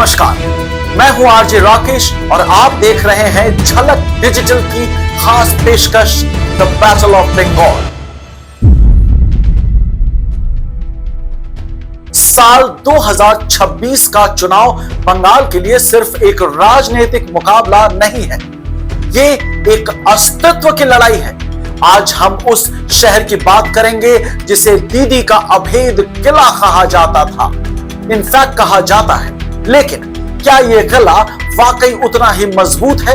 नमस्कार, मैं हूं आरजे राकेश और आप देख रहे हैं झलक डिजिटल की खास पेशकश द बैटल ऑफ बंगाल। साल 2026 का चुनाव बंगाल के लिए सिर्फ एक राजनीतिक मुकाबला नहीं है, ये एक अस्तित्व की लड़ाई है। आज हम उस शहर की बात करेंगे जिसे दीदी का अभेद किला कहा जाता था, इनफैक्ट कहा जाता है, लेकिन क्या यह किला वाकई उतना ही मजबूत है?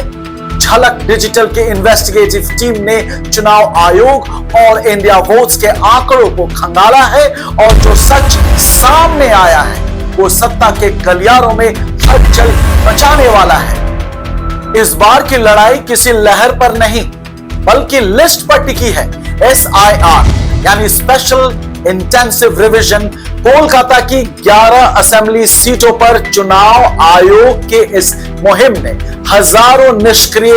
झलक डिजिटल के इन्वेस्टिगेटिव टीम ने चुनाव आयोग और इंडिया वोट्स के आंकड़ों को खंगाला है और जो सच सामने आया है वो सत्ता के गलियारों में हलचल मचाने वाला है। इस बार की लड़ाई किसी लहर पर नहीं बल्कि लिस्ट पर टिकी है। SIR यानी स्पेशल इंटेंसिव रिवीजन कोलकाता की 11 असेंबली सीटों पर चुनाव आयोग के इस मुहिम ने हजारों निष्क्रिय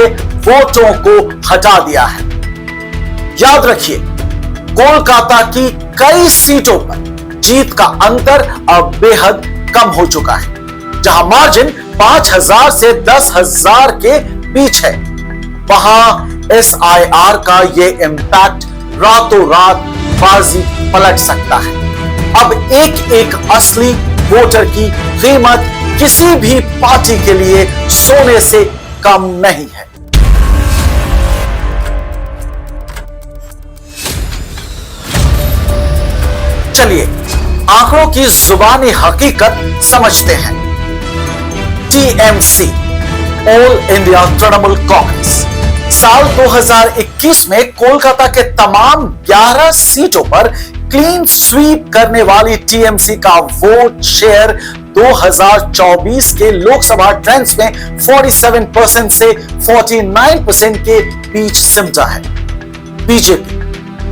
वोटों को हटा दिया है। याद रखिए, कोलकाता की कई सीटों पर जीत का अंतर अब बेहद कम हो चुका है। जहां मार्जिन 5,000 से 10,000 के बीच है, वहां SIR का यह इंपैक्ट रातों रात बाजी पलट सकता है। अब एक एक असली वोटर की कीमत किसी भी पार्टी के लिए सोने से कम नहीं है। चलिए आंकड़ों की जुबानी हकीकत समझते हैं। TMC all India Trinamool Congress साल 2021 में कोलकाता के तमाम 11 सीटों पर क्लीन स्वीप करने वाली TMC का वोट शेयर 2024 के लोकसभा ट्रेंड्स में 47% से 49% के बीच सिमटा है। बीजेपी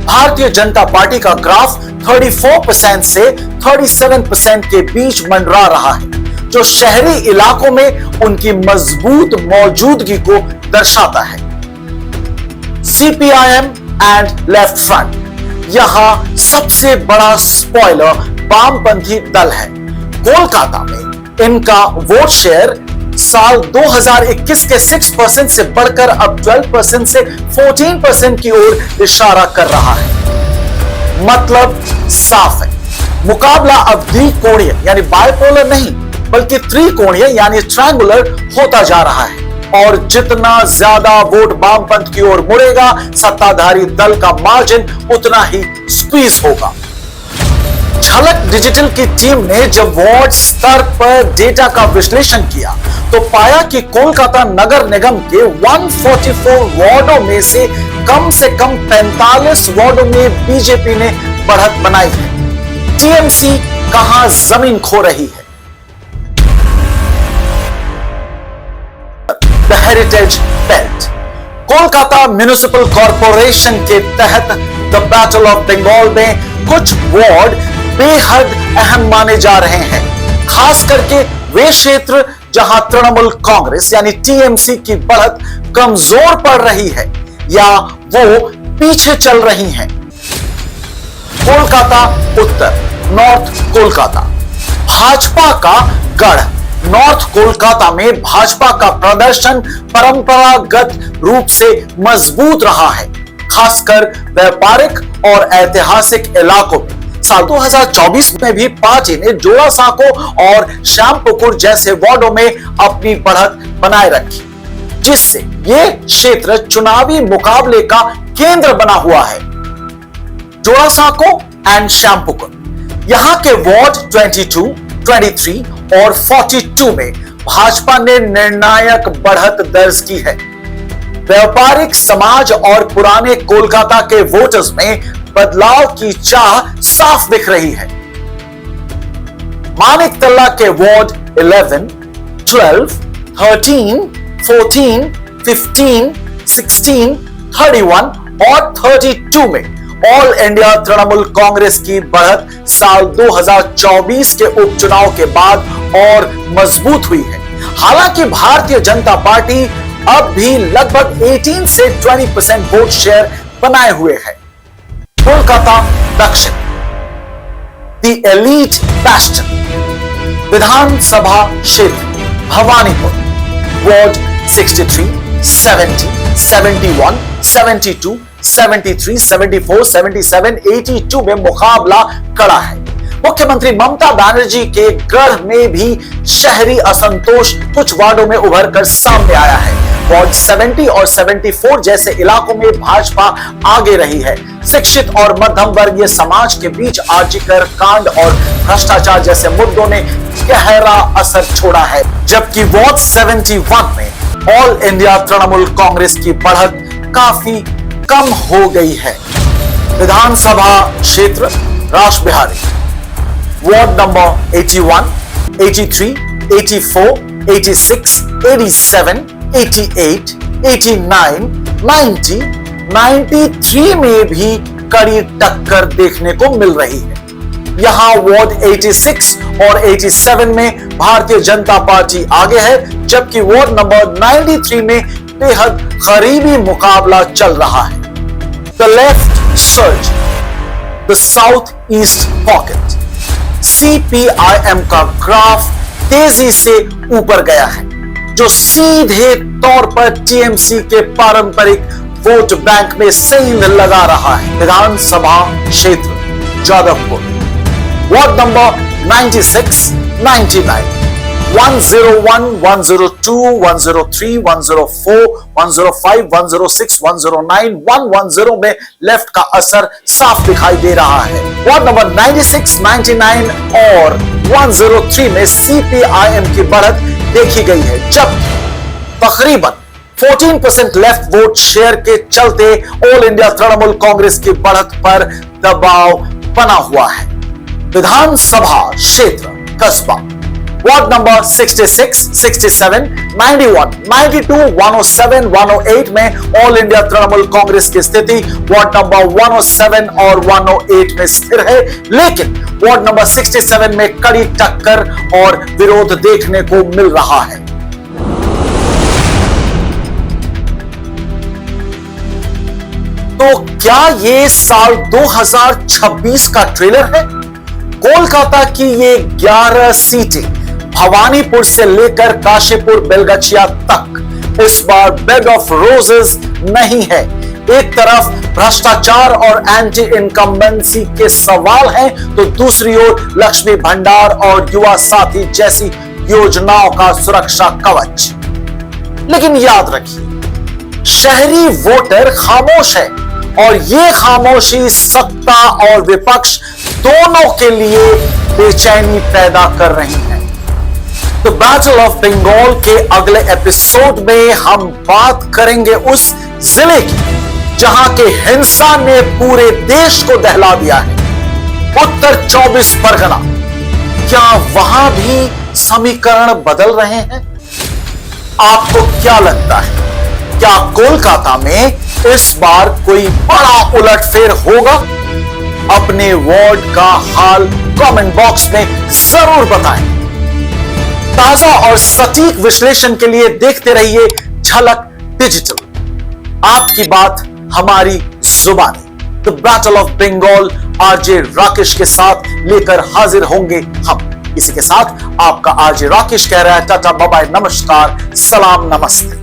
भारतीय जनता पार्टी का ग्राफ 34% से 37% के बीच मंडरा रहा है, जो शहरी इलाकों में उनकी मजबूत मौजूदगी को दर्शाता है। CPIM एंड लेफ्ट फ्रंट यहां सबसे बड़ा स्पॉइलर वामपंथी दल है। कोलकाता में इनका वोट शेयर साल 2021 के 6% से बढ़कर अब 12% से 14% की ओर इशारा कर रहा है। मतलब साफ है, मुकाबला अब द्विकोणीय यानी बाइपोलर नहीं बल्कि त्रिकोणीय यानी ट्रायंगुलर होता जा रहा है और जितना ज्यादा वोट वामपंथ की ओर मुड़ेगा, सत्ताधारी दल का मार्जिन उतना ही स्क्वीज होगा। झलक डिजिटल की टीम ने जब वार्ड स्तर पर डेटा का विश्लेषण किया तो पाया कि कोलकाता नगर निगम के 144 वार्डों में से कम 45 वार्डों में बीजेपी ने बढ़त बनाई है। TMC कहां जमीन खो रही है? The heritage belt Kolkata municipal corporation के तहत द बैटल ऑफ बंगाल में कुछ वार्ड बेहद अहम माने जा रहे हैं, खास करके वे क्षेत्र जहां तृणमूल कांग्रेस यानी TMC की बढ़त कमजोर पड़ रही है या वो पीछे चल रही है। कोलकाता उत्तर नॉर्थ कोलकाता भाजपा का गढ़। नॉर्थ कोलकाता में भाजपा का प्रदर्शन परंपरागत रूप से मजबूत रहा है, खासकर व्यापारिक और ऐतिहासिक इलाकों में। साल 2024 में भी पार्टी ने जोड़ासांको और श्यामपुकुर जैसे वार्डों में अपनी बढ़त बनाए रखी, जिससे यह क्षेत्र चुनावी मुकाबले का केंद्र बना हुआ है। जोड़ासांको एंड श्यामपुकुर यहां के वार्ड 22, 23 और 42 में भाजपा ने निर्णायक बढ़त दर्ज की है। व्यापारिक समाज और पुराने कोलकाता के वोटर्स में बदलाव की चाह साफ दिख रही है। मानिकतला के वार्ड 11, 12, 13, 14, 15, 16, 31 और 32 में ऑल इंडिया तृणमूल कांग्रेस की बढ़त साल 2024 के उपचुनाव के बाद और मजबूत हुई है। हालांकि भारतीय जनता पार्टी अब भी लगभग 18 से 20% वोट शेयर बनाए हुए है। कोलकाता दक्षिण द एलीट बैस्टन विधानसभा क्षेत्र भवानीपुर, वार्ड 63, 70, 71, 72, 73, 74, 77, 82 में मुकाबला कड़ा है। मुख्यमंत्री ममता बनर्जी के गढ़ में भी शहरी असंतोष कुछ वार्डों में उभर कर सामने आया है। वार्ड 70 और 74 जैसे इलाकों में भाजपा आगे रही है। शिक्षित और मध्यम वर्गीय समाज के बीच आर्जिकर कांड और भ्रष्टाचार जैसे मुद्दों ने गहरा असर छोड़ा है, जबकि वार्ड 71 में ऑल इंडिया तृणमूल कांग्रेस की बढ़त काफी कम हो गई है। विधानसभा क्षेत्र रासबिहारी, वार्ड नंबर 81, 83, 84, 86, 87, 88, 89, 90, 93 में भी कड़ी टक्कर देखने को मिल रही है। यहां वार्ड 86 और 87 में भारतीय जनता पार्टी आगे है, जबकि वार्ड नंबर 93 में बेहद करीबी मुकाबला चल रहा है। The left surge, the south east pocket, CPIM का ग्राफ तेजी से ऊपर गया है, जो सीधे तौर पर TMC के पारंपरिक वोट बैंक में सेंध लगा रहा है। विधानसभा क्षेत्र जादवपुर, वार्ड नंबर 96, 99, 101, 102, 103, 104, 105, 106, 109, 110 में लेफ्ट का असर साफ दिखाई दे रहा है। वार्ड नंबर 96, 99 और 103 में CPIM की बढ़त देखी गई है, जब तकरीबन 14% लेफ्ट वोट शेयर के चलते ऑल इंडिया तृणमूल कांग्रेस की बढ़त पर दबाव बना हुआ है। विधानसभा क्षेत्र कस्बा, वार्ड नंबर 66, 67, 91, 92, 107, 108 में ऑल इंडिया तृणमूल कांग्रेस की स्थिति वार्ड नंबर 107 और 108 में स्थिर है, लेकिन वार्ड नंबर 67 में कड़ी टक्कर और विरोध देखने को मिल रहा है। तो क्या ये साल 2026 का ट्रेलर है? कोलकाता की ये 11 सीटें भवानीपुर से लेकर काशीपुर बेलगछिया तक इस बार बेड ऑफ रोजेस नहीं है। एक तरफ भ्रष्टाचार और एंटी इनकम्बेंसी के सवाल हैं, तो दूसरी ओर लक्ष्मी भंडार और युवा साथी जैसी योजनाओं का सुरक्षा कवच। लेकिन याद रखिए, शहरी वोटर खामोश है और ये खामोशी सत्ता और विपक्ष दोनों के लिए बेचैनी पैदा कर रही है। तो बैटल ऑफ बंगाल के अगले एपिसोड में हम बात करेंगे उस जिले की जहां के हिंसा ने पूरे देश को दहला दिया है, उत्तर 24 परगना। क्या वहां भी समीकरण बदल रहे हैं? आपको क्या लगता है, क्या कोलकाता में इस बार कोई बड़ा उलटफेर होगा? अपने वार्ड का हाल कमेंट बॉक्स में जरूर बताएं। ताजा और सटीक विश्लेषण के लिए देखते रहिए झलक डिजिटल। आपकी बात हमारी जुबानी। The battle of Bengal RJ Rakesh के साथ लेकर हाजिर होंगे हम। इसी के साथ आपका आरजे राकेश कह रहा है टाटा बाय बाय, नमस्कार, सलाम, नमस्ते।